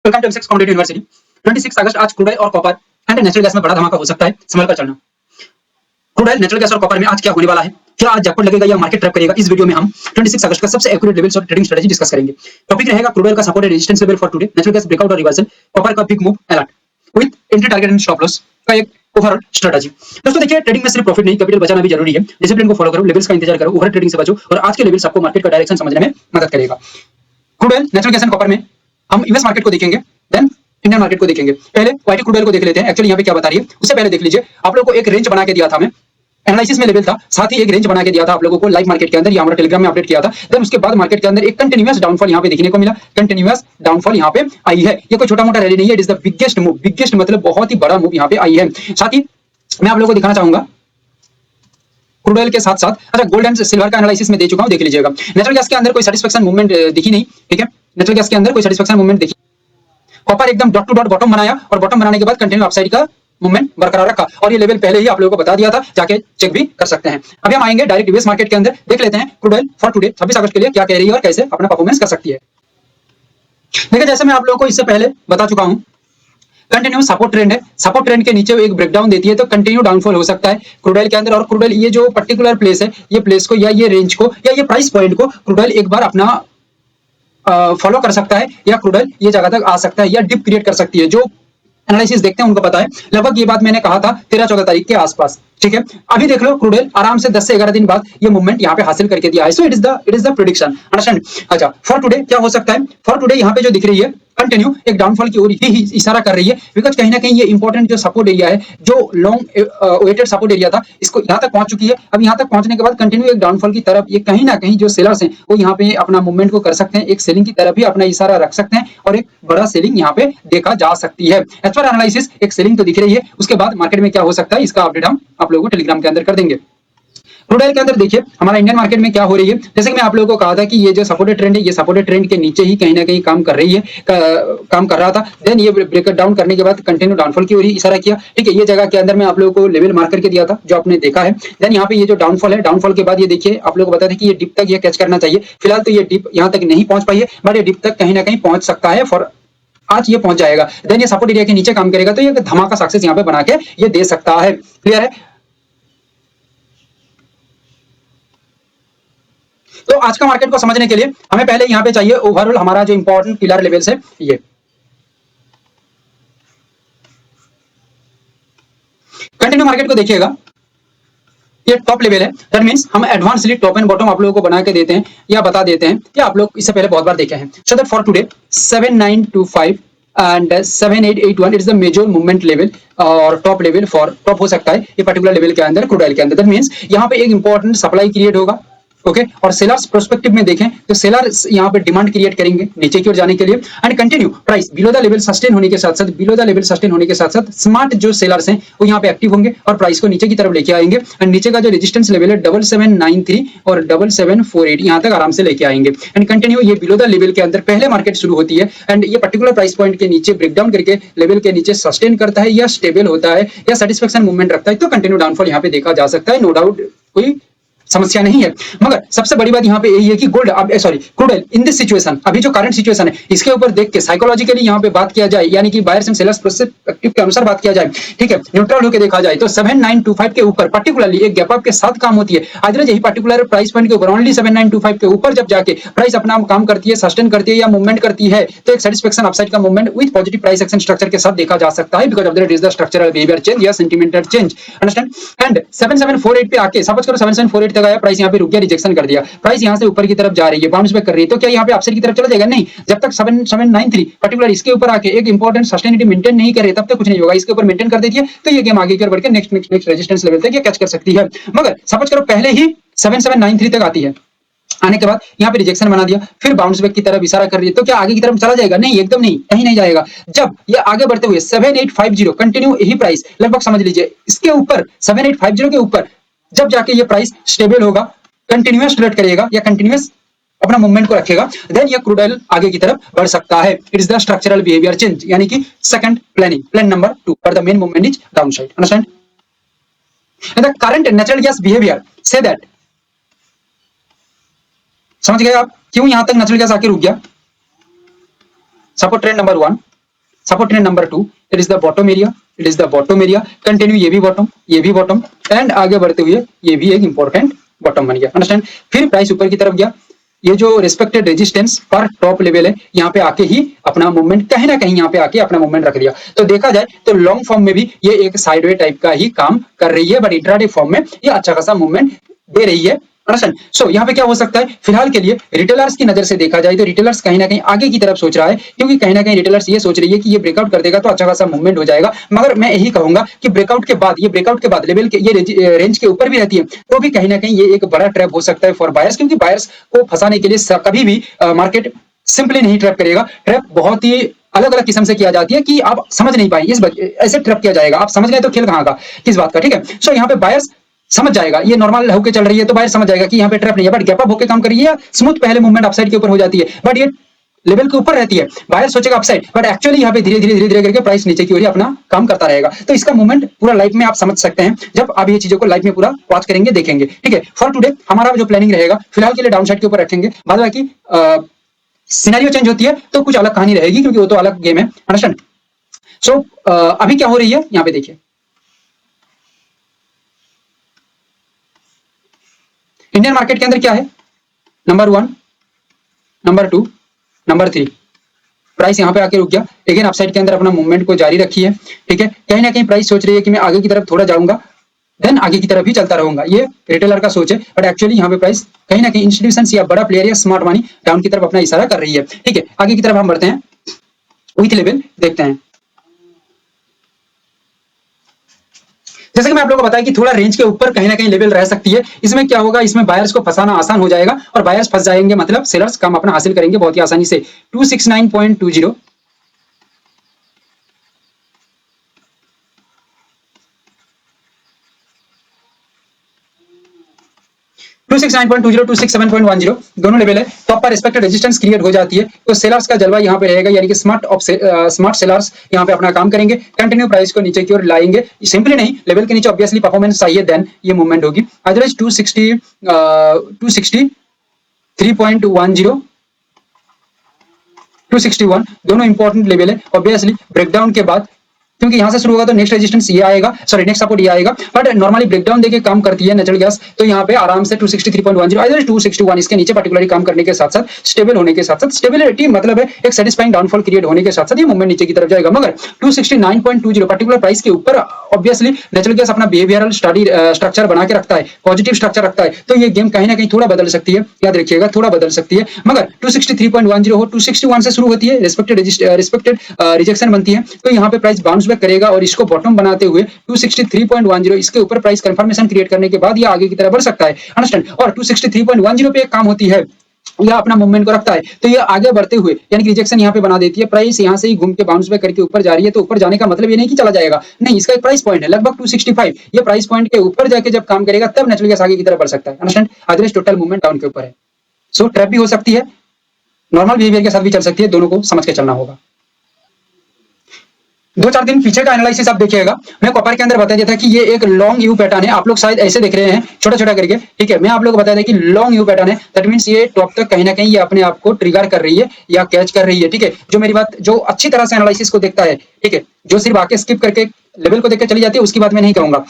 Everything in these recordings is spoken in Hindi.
Welcome to MCX competitive university. 26 अगस्त आज क्रूड ऑयल और कॉपर एंड नेचुरल गैस में बड़ा धमाका हो सकता है, संभल कर चलना। क्रूड ऑयल, नेचुरल गैस और कॉपर में आज क्या होने वाला है, क्या आज जैकपॉट लगेगा या मार्केट ट्रैप करेगा, इस वीडियो में हम 26 अगस्त का सबसे एक्यूरेट लेवल्स और ट्रेडिंग स्ट्रेटजी डिस्कस करेंगे। टॉपिक रहेगा क्रूड ऑयल का support and resistance level for today, natural gas breakout और रिवर्सल, कॉपर का big move alert with entry target and stop loss का एक ओवरऑल स्ट्रेटजी। दोस्तों देखिए, ट्रेडिंग में सिर्फ प्रॉफिट नहीं, कैपिटल बचाना भी जरूरी है। डिसिप्लिन को फॉलो करो, लेवल्स का इंतजार करो, ओवर ट्रेडिंग से बचो और आज के लेवल्स आपको मार्केट का डायरेक्शन समझने में मदद करेगा। Crude oil, natural gas and copper में हम यूएस मार्केट को देखेंगे, देन इंडियन मार्केट को देखेंगे। पहले वाईटी क्रूड ऑयल को देख लेते हैं, एक्चुअली यहाँ पे क्या बता रही है उससे पहले देख लीजिए। आप लोगों को एक रेंज बना के दिया था, मैं एनालिसिस में लेवल था, साथ ही एक रेंज बना के दिया था आप लोगों को लाइव मार्केट के अंदर, या हमारा टेलीग्राम में अपडेट किया था। देन उसके बाद मार्केट के अंदर एक कंटिन्यूअस डाउनफॉल यहाँ पे देखने को मिला, कंटिन्यूअस डाउनफॉल यहाँ पे आई है। ये कोई छोटा मोटा रैली नहीं है, it is the biggest move, biggest मतलब बहुत ही बड़ा मूव यहाँ पे आई है। साथ ही मैं आप लोगों को दिखाना चाहूंगा क्रूड ऑयल के साथ साथ, अच्छा गोल्ड एंड सिल्वर का एनालिसिस में दे चुका हूं, देख लीजिएगा। नेचुरल गैस के अंदर कोई सेटिस्फैक्शन मूवमेंट दिखी नहीं, ठीक है, नेचुरल गैस के अंदर कोई सेटिस्फैक्शन मूवमेंट दिखी। कॉपर एकदम डॉट टू डॉट बॉटम बनाया और बॉटम बनाने के बाद कंटिन्यू अपसाइड का मूवमेंट बरकरार रखा, और ये लेवल पहले ही आप लोगों को बता दिया था, जाके चेक भी कर सकते हैं। अभी हम आएंगे डायरेक्ट यूएस मार्केट के अंदर, देख लेते हैं क्रूड ऑयल फॉर टुडे 26 अगस्त के लिए क्या कह रही है और कैसे अपना परफॉर्मेंस कर सकती है। देखिए, जैसे मैं आप लोगों को इससे पहले बता चुका हूं, कंटिन्यू सपोर्ट ट्रेंड है, सपोर्ट ट्रेंड के नीचे एक ब्रेकडाउन देती है तो कंटिन्यू डाउनफॉल हो सकता है क्रूड ऑयल के अंदर। और क्रूड ऑयल ये जो पर्टिकुलर प्लेस है, ये प्लेस को या ये रेंज को या ये प्राइस पॉइंट को क्रूड ऑयल एक बार अपना फॉलो कर सकता है, या क्रूड ऑयल ये जगह तक आ सकता है, या डिप क्रिएट कर सकती है। जो एनालिसिस देखते हैं उनको पता है, लगभग ये बात मैंने कहा था 13-14 तारीख के आसपास, ठीक है। अभी देख लो क्रूड ऑयल आराम से 10 से 11 दिन बाद ये मूवमेंट यहाँ पे हासिल करके दिया है। So it is the prediction, understand. अच्छा, फॉर टुडे क्या हो सकता है, फॉर टुडे यहाँ पे जो दिख रही है कंटिन्यू एक डाउनफॉल की ओर ही इशारा कर रही है, बिकॉज कहीं ना कहीं ये इंपॉर्टेंट जो सपोर्ट एरिया है, जो लॉन्ग वेटेड सपोर्ट एरिया था, इसको यहाँ तक पहुंच चुकी है। अब यहाँ तक पहुंचने के बाद कंटिन्यू एक डाउनफॉल की तरफ ये कहीं ना कहीं जो सेलर्स हैं वो यहाँ पे अपना मूवमेंट को कर सकते हैं, एक सेलिंग की तरफ भी अपना इशारा रख सकते हैं, और एक बड़ा सेलिंग यहाँ पे देखा जा सकती है। एज पर एनालिसिस एक सेलिंग तो दिख रही है, उसके बाद मार्केट में क्या हो सकता है इसका अपडेट हम आप लोगों को टेलीग्राम के अंदर कर देंगे। क्रूड ऑयल के अंदर देखिए हमारा इंडियन मार्केट में क्या हो रही है, जैसे कि मैं आप लोगों को कहा था कि ये जो सपोर्टेड ट्रेंड है, ये सपोर्टेड ट्रेंड के नीचे ही कहीं ना कहीं काम कर रही है, काम कर रहा था। देन ये ब्रेक डाउन करने के बाद कंटिन्यू डाउनफॉल की ओर ही इशारा किया, ठीक है। ये जगह के अंदर मैं आप लोगों को लेवल मार्क करके दिया था, जो आपने देखा है। देन यहाँ पे ये जो डाउनफॉल है, डाउनफॉल के बाद ये देखिए आप लोगों को बता दें कि ये डिप तक ये कैच करना चाहिए। फिलहाल तो ये डिप यहाँ तक नहीं पहुंच पाई है, बट ये डिप तक कहीं ना कहीं पहुंच सकता है, फॉर आज ये पहुंच जाएगा। देन ये सपोर्ट एरिया के नीचे काम करेगा तो ये धमाका सक्सेस यहाँ पे बना के ये दे सकता है। क्लियर है। तो आज का मार्केट को समझने के लिए हमें पहले यहाँ पे चाहिए ओवरऑल हमारा जो इंपॉर्टेंट पिलर लेवल्स है, ये कंटिन्यू मार्केट को देखिएगा, ये टॉप लेवल है। दैट मींस हम एडवांसली टॉप एंड बॉटम आप लोगों को बना के देते हैं या बता देते हैं, या आप लोग इससे पहले बहुत बार देखे हैं। So that for today 7925 and 7881 it is the major movement level, और टॉप लेवल फॉर टॉप हो सकता है ये पर्टिकुलर लेवल के अंदर क्रूड ऑयल के अंदर। दैट मींस यहाँ पे एक इंपॉर्टेंट सप्लाई क्रिएट होगा, ओके। और सेलर्स प्रोस्पेक्टिव में देखें तो सेलर्स यहाँ पे डिमांड क्रिएट करेंगे नीचे की ओर जाने के लिए, and continue price below the level sustain होने के साथ साथ, बिलो द लेवल सस्टेन होने के साथ साथ स्मार्ट जो सेलर्स हैं वो यहाँ पे एक्टिव होंगे और प्राइस को नीचे की तरफ लेके आएंगे। एंड नीचे का जो रेजिस्टेंस लेवल है 7793 और 7748 यहाँ तक आराम से लेके आएंगे। एंड कंटिन्यू ये बिलो द लेवल के अंदर पहले मार्केट शुरू होती है, एंड ये पर्टिकुलर प्राइस पॉइंट के नीचे ब्रेकडाउन करके लेवल के नीचे सस्टेन करता है, या स्टेबल होता है, या सेटिस्फेक्शन मूवमेंट रखता है, तो कंटिन्यू डाउनफॉल यहाँ पे देखा जा सकता है। नो डाउट, कोई समस्या नहीं है। मगर सबसे बड़ी बात यहाँ पे यही है कि gold crude oil in this situation, अभी जो करंट सिचुएशन है, इसके ऊपर देख के साइकोलॉजिकली यहाँ पे बात किया जाए, यानी कि बायर्स एंड सेलर्स पर्सपेक्टिव के अनुसार बात किया जाए, ठीक है, न्यूट्रल होकर देखा जाए तो 7925 के ऊपर पर्टिकुलरली एक गैप अप के साथ काम होती है। आज यही पर्टिकुलर प्राइस पॉइंट के ऊपर ओनली 7925 के ऊपर जब जाके प्राइस अपना काम करती है, सस्टेन करती है या मूवमेंट करती है, तो एक सेटिस्फेक्शन अपसाइड का movement with positive price action structure के साथ देखा जा सकता है, because of that is the structural behaviour change या सेंटिमेंटल चेंज, अंडरस्टैंड। एंड 7748 पे आके सपोज करो 7748 तक आया, प्राइस यहाँ पे रुक गया, रिजेक्शन कर दिया, प्राइस यहां से ऊपर की तरफ जा रही है, बाउंस बैक कर रही है, तो क्या यहां पे अपसाइड की तरफ चला जाएगा? नहीं, जब तक 7793 पर्टिकुलर इसके ऊपर आके एक इंपॉर्टेंट सस्टेनिटी मेंटेन नहीं करे तब तक कुछ नहीं होगा। इसके ऊपर मेंटेन कर देती है तो ये गेम आगे की ओर बढ़ के नेक्स्ट रेजिस्टेंस लेवल तक ये कैच कर सकती है। मगर सपोज करो पहले ही 7793 तक आती है, आने के बाद यहाँ पे रिजेक्शन बना दिया, फिर बाउंस बैक की तरफ इशारा कर रही है, तो क्या आगे की तरफ चला जाएगा? नहीं, एकदम नहीं, कहीं नहीं जाएगा। जब ये आगे बढ़ते हुए 7850 कंटिन्यू यही प्राइस लगभग समझ लीजिए इसके ऊपर 7850 के ऊपर जब जाके ये प्राइस स्टेबल होगा, कंटिन्यूअस ट्रेड करेगा या कंटिन्यूअस अपना मूवमेंट को रखेगा, देन ये क्रूड ऑयल आगे की तरफ बढ़ सकता है। It is the structural behaviour change, यानी कि second planning, plan number 2 for the main movement is down side, understand. And the current natural gas behaviour say that, समझ गए आप क्यों यहां तक नेचुरल गैस आके रुक गया? Support trend number 1, support trend number 2, it is the bottom area, it is the bottom area, continue ये भी बॉटम एंड आगे बढ़ते हुए ये भी एक इंपॉर्टेंट बॉटम बन गया, अंडरस्टैंड। फिर प्राइस ऊपर की तरफ गया, ये जो रिस्पेक्टेड रेजिस्टेंस पर टॉप लेवल है, यहाँ पे आके ही अपना मूवमेंट कहीं ना कहीं यहाँ पे आके अपना मूवमेंट रख दिया। तो देखा जाए तो लॉन्ग फॉर्म में भी ये एक साइडवे टाइप का ही काम कर रही है, बट इंट्राडे फॉर्म में ये अच्छा खासा मूवमेंट दे रही है, अंडरस्टैंड। सो यहाँ पे क्या हो सकता है, फिलहाल के लिए रिटेलर्स की नजर से देखा जाए तो रिटेलर्स कहीं ना कहीं आगे की तरफ सोच रहा है, क्योंकि कहीं ना कहीं रिटेलर्स ये सोच रही है कि ये ब्रेकआउट कर देगा तो अच्छा खासा मूवमेंट हो जाएगा। मगर मैं यही कहूंगा कि ब्रेकआउट के बाद लेवल के ये रेंज के ऊपर भी रहती है तो भी कहीं ना कहीं ये एक बड़ा ट्रैप हो सकता है फॉर बायर्स, क्योंकि बायर्स को फंसाने के लिए कभी भी मार्केट सिंपली नहीं ट्रैप करेगा। ट्रैप बहुत ही अलग अलग किस्म से किया जाती है कि आप समझ नहीं पाएंगे, ऐसे ट्रैप किया जाएगा, आप समझ गए तो खेल कहाँ का, किस बात का, ठीक है। सो यहाँ पे बायर्स समझ जाएगा, ये नॉर्मल होके चल रही है तो बायर समझ जाएगा कि यहाँ पे ट्रैप नहीं है, बट गैप अप होके काम कर रही है, स्मूथ पहले मूवमेंट अपसाइड के ऊपर हो जाती है, बट ये लेवल के ऊपर रहती है, बायर सोचेगा अपसाइड, बट एक्चुअली यहाँ पे धीरे धीरे करके प्राइस नीचे की ओर अपना काम करता रहेगा। तो इसका मूवमेंट पूरा लाइफ में आप समझ सकते हैं जब आप ये चीजों को लाइफ में पूरा वॉच करेंगे, देखेंगे, ठीक है। फॉर टुडे हमारा जो प्लानिंग रहेगा फिलहाल के लिए डाउन साइड के ऊपर रखेंगे, बाद बाकी सिनेरियो चेंज होती है तो कुछ अलग कहानी रहेगी, क्योंकि वो तो अलग गेम है, अंडरस्टैंड। सो अभी क्या हो रही है यहाँ पे देखिए, इंडियन मार्केट के अंदर क्या है, नंबर 1, नंबर 2, नंबर 3, प्राइस यहाँ पे आके रुक गया, लेकिन अपसाइड के अंदर अपना मूवमेंट को जारी रखी है, ठीक है। कहीं ना कहीं प्राइस सोच रही है कि मैं आगे की तरफ थोड़ा जाऊंगा, देन आगे की तरफ ही चलता रहूंगा, ये रिटेलर का सोच है, बट एक्चुअली यहाँ पे प्राइस कहीं ना कहीं इंस्टीट्यूशन या बड़ा प्लेयर या स्मार्ट मनी डाउन की तरफ अपना इशारा कर रही है, ठीक है। आगे की तरफ हम बढ़ते हैं, विथ लेवल देखते हैं। जैसे कि मैं आप लोगों को बताया कि थोड़ा रेंज के ऊपर कहीं ना कहीं लेवल रह सकती है, इसमें क्या होगा, इसमें बायर्स को फंसाना आसान हो जाएगा और बायर्स फंस जाएंगे, मतलब सेलर्स काम अपना हासिल करेंगे बहुत ही आसानी से। 269.20, 269.20, 267.10 दोनों लेवल है, तो आपका रिस्पेक्टेड रेजिस्टेंस क्रिएट हो जाती है, तो सेलर्स का जलवा यहाँ पे रहेगा, यानी कि स्मार्ट सेलर्स यहाँ पे अपना काम करेंगे, कंटिन्यू प्राइस को नीचे की ओर लाएंगे, सिंपली नहीं, लेवल के नीचे ऑब्वियसली परफॉर्मेंस चाहिए, देन ये मूवमेंट होगी। अदरवाइज 263.10, 261 दोनों इंपॉर्टेंट लेवल है, ऑब्वियसली ब्रेकडाउन के बाद, क्योंकि यहां से शुरू होगा तो नेक्स्ट रेजिस्टेंस ये आएगा, सॉरी नेक्स्ट सपोर्ट ये आएगा, बट नॉर्मली ब्रेकडाउन देके काम करती है नेचुरल गैस, तो यहाँ पे आराम से 263.10 आइदर 261 इसके नीचे पर्टिकुलरली काम करने के साथ साथ स्टेबल होने के साथ साथ, स्टेबिलिटी मतलब है एक सेटिस्फाइंग डाउनफॉल क्रिएट होने के साथ साथ ये मूवमेंट नीचे की तरफ जाएगा, मगर 269.20 पर्टिकुलर प्राइस के ऊपर ऑब्वियसली नेचुरल गैस अपना बिहेवियरल स्ट्रक्चर बना के रखता है, पॉजिटिव स्ट्रक्चर रखता है, तो ये गेम कहीं ना कहीं थोड़ा बदल सकती है, याद रखिएगा थोड़ा बदल सकती है, मगर 263.10 हो 261 से शुरू होती है, रिस्पेक्टेड रिजेक्शन बनती है, तो यहाँ पे प्राइस बाउंस बैक करेगा और इसको बॉटम बनाते हुए 263.10 इसके ऊपर प्राइस कंफर्मेशन क्रिएट करने के बाद ये आगे की तरफ बढ़ सकता है, अंडरस्टैंड। और 263.10 पे एक काम होती है, या अपना मूवमेंट को रखता है, तो ये आगे बढ़ते हुए यानी कि रिजेक्शन यहाँ पे बना देती है, प्राइस यहाँ से ही घूम के बाउंस बैक करके ऊपर जा रही है, तो ऊपर जाने का मतलब ये नहीं कि चला जाएगा, नहीं, इसका एक प्राइस पॉइंट है लगभग 265, ये प्राइस पॉइंट के ऊपर जाके जब काम करेगा तब नेचुरल गैस आगे की तरफ बढ़ सकता है, understand. Otherwise total movement down के ऊपर है, सो ट्रैप भी हो सकती है, नॉर्मल बिहेवियर के साथ भी चल सकती है, दोनों को समझ के चलना होगा। 2-4 दिन पीछे का एनालिसिस आप देखिएगा, मैं कॉपर के अंदर बता दिया था कि ये एक लॉन्ग यू पैटर्न है, आप लोग शायद ऐसे देख रहे हैं छोटा छोटा करके, ठीक है। मैं आप लोग को बता दें कि लॉन्ग यू पैटर्न है, दैट मींस ये टॉप तक कहीं ना कहीं ये अपने आप को ट्रिगर कर रही है या कैच कर रही है, ठीक है। जो मेरी बात, जो अच्छी तरह से एनालिसिस को देखता है, ठीक है, जो सिर्फ आके स्किप करके लेवल को देख के चली जाती है उसकी बात मैं नहीं कहूंगा,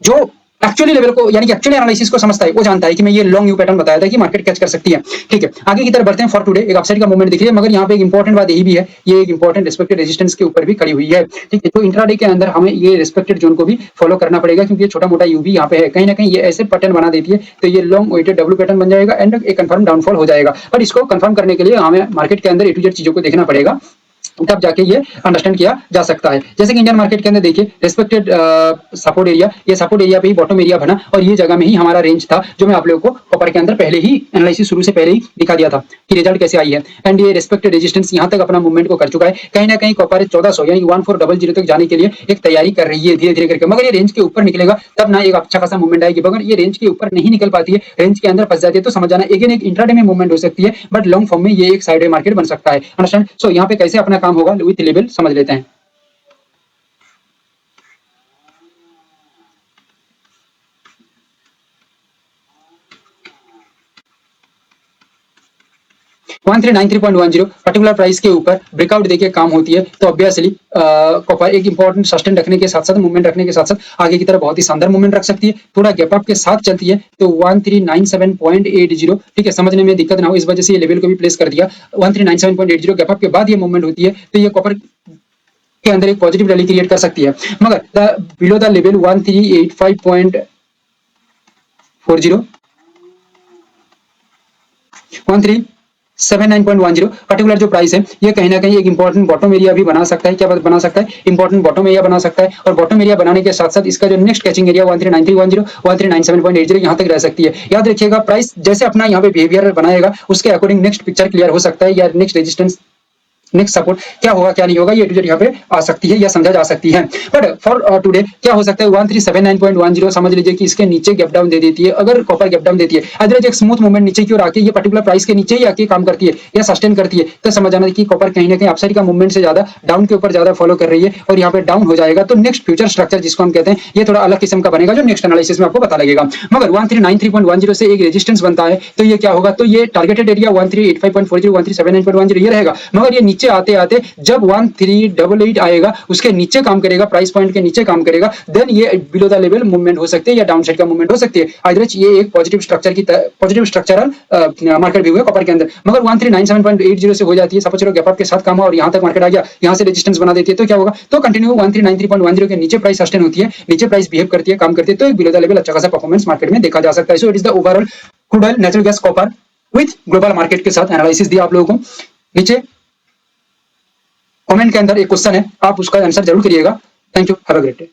जो एक्चुअली लेवल को यानी कि एक्चुअली एनालिसिस को समझता है वो जानता है कि मैं ये लॉन्ग यू पैटर्न बताया था कि मार्केट कैच कर सकती है, ठीक है। आगे की तरफ बढ़ते हैं, फॉर टुडे एक अपसाइड का मूवमेंट दिखिए, मगर यहाँ पे एक इंपॉर्टेंट बात यही भी है, ये एक इंपॉर्टेंट रिस्पेक्टेड रेजिस्टेंस के ऊपर भी खड़ी हुई है, ठीक है। तो इंट्राडे के अंदर हमें ये रिस्पेक्टेड जोन को भी फॉलो करना पड़ेगा, क्योंकि ये छोटा मोटा यू भी यहाँ पे है, कहीं ना कहीं ये ऐसे पैटर्न बना देती है, तो ये लॉन्ग वेटेड डब्ल्यू पैटर्न बन जाएगा एंड एक कंफर्म डाउनफॉल हो जाएगा, पर इसको कंफर्म करने के लिए हमें मार्केट के अंदर ए टू जेड चीजों को देखना पड़ेगा, तब जाके ये अंडरस्टैंड किया जा सकता है। जैसे कि इंडियन मार्केट के अंदर देखिए रिस्पेक्टेड सपोर्ट एरिया, ये सपोर्ट एरिया पे ही बॉटम एरिया बना और ये जगह में ही हमारा रेंज था, जो मैं आप लोगों को कॉपर के अंदर पहले ही एनालिसिस शुरू से पहले ही दिखा दिया था कि रिजल्ट कैसे आई है, एंड ये रिस्पेक्टेड रेजिस्टेंस यहाँ तक अपना मूवमेंट को कर चुका है, कहीं ना कहीं कॉपर 1400 यानी 1400 तक जाने के लिए एक तैयारी कर रही है धीरे धीरे करके, मगर ये रेंज के ऊपर निकलेगा तब ना एक अच्छा खासा मूवमेंट आएगी, मगर ये रेंज के ऊपर नहीं निकल पाती है, रेंज के अंदर फंस जाती है, तो समझ जाना अगेन एक इंट्राडे में मूवमेंट हो सकती है, बट लॉन्ग फॉर्म में ये एक साइड मार्केट बन सकता है, अंडरस्टैंड। सो यहाँ पे कैसे अपना काम होगा विथ लेवल समझ लेते हैं। 1393.10 पर्टिकुलर प्राइस के ऊपर ब्रेकआउट देके काम होती है तो ऑब्वियसली कॉपर एक इंपॉर्टेंट सस्टेन रखने के साथ साथ मूवमेंट रखने के साथ साथ आगे की तरफ बहुत ही शानदार मूवमेंट रख सकती है। थोड़ा गैप अप के साथ चलती है तो 1397.80, ठीक है, समझने में दिक्कत ना हो इस वजह से ये लेवल को भी प्लेस कर दिया। 1397.80 गैप अप के बाद ये मूवमेंट होती है तो ये कॉपर के अंदर एक पॉजिटिव रैली क्रिएट कर सकती है। मगर बिलो द लेवल 1385.40 1379.10 पर्टिकुलर जो प्राइस है ये कहीं ना कहीं एक इंपॉर्टेंट बॉटम एरिया भी बना सकता है। क्या बना सकता है? इंपॉर्टेंट बॉटम एरिया बना सकता है। और बॉटम एरिया बनाने के साथ साथ इसका जो नेक्स्ट कैचिंग एरिया 139310 1397.80 यहां तक रह सकती है। याद रखिएगा प्राइस जैसे अपना यहाँ पे बिहेवियर बनाएगा उसके अकॉर्डिंग नेक्स्ट पिक्चर क्लियर हो सकता है या नेक्स्ट रेजिस्टेंस नेक्स्ट सपोर्ट क्या होगा क्या नहीं होगा ये टू यहाँ पे आ सकती है या समझा जा सकती है। बट फॉर टुडे क्या हो सकता है 1379.10 समझ लीजिए कि इसके नीचे गैप डाउन दे देती है। अगर कॉपर गैप डाउन देती है अदरवाइज एक स्मूथ मूवमेंट नीचे की ओर आके ये पर्टिकुलर प्राइस के नीचे ही आके काम करती है या सस्टेन करती है तो समझ आना कि कॉपर कहीं ना कहीं अपसाइड का मूवमेंट से ज्यादा डाउन के ऊपर ज्यादा फॉलो कर रही है और यहाँ पे डाउन हो जाएगा तो नेक्स्ट फ्यूचर स्ट्रक्चर जिसको हम कहते हैं ये थोड़ा अलग किस्म का बनेगा जो नेक्स्ट एनालिसिस में आपको पता लगेगा। मगर 1393.10 से एक रेजिस्टेंस बनता है तो ये क्या होगा तो ये टारगेटेड एरिया 1385.40 1379.10 ये रहेगा। मगर ये नीचे आते आते जब 1388 आएगा उसके नीचे काम करेगा, प्राइस पॉइंट के नीचे काम करेगा, देन ये बिलो द लेवल मूवमेंट हो सकती है या डाउन साइड का मूवमेंट हो सकती है। अदरवाइज ये एक पॉजिटिव स्ट्रक्चरल मार्केट व्यू है कॉपर के अंदर। मगर 1397.80 से हो जाती है सपोज चलो गैप अप के साथ काम और यहां तक मार्केट आ गया, यहां से रेजिस्टेंस बना देती है तो क्या होगा तो कंटिन्यू 1393.10 के नीचे प्राइस सस्टेन होती है, नीचे प्राइस बिहेव करती है, काम करती है तो एक बिलो द लेवल अच्छा खासा परफॉर्मेंस मार्केट में देखा जा सकता है। So it is the overall crude oil natural gas copper with global market के साथ एनालिसिस दिया आप लोगों को। नीचे कमेंट के अंदर एक क्वेश्चन है आप उसका आंसर जरूर करिएगा। Thank you, have a great day.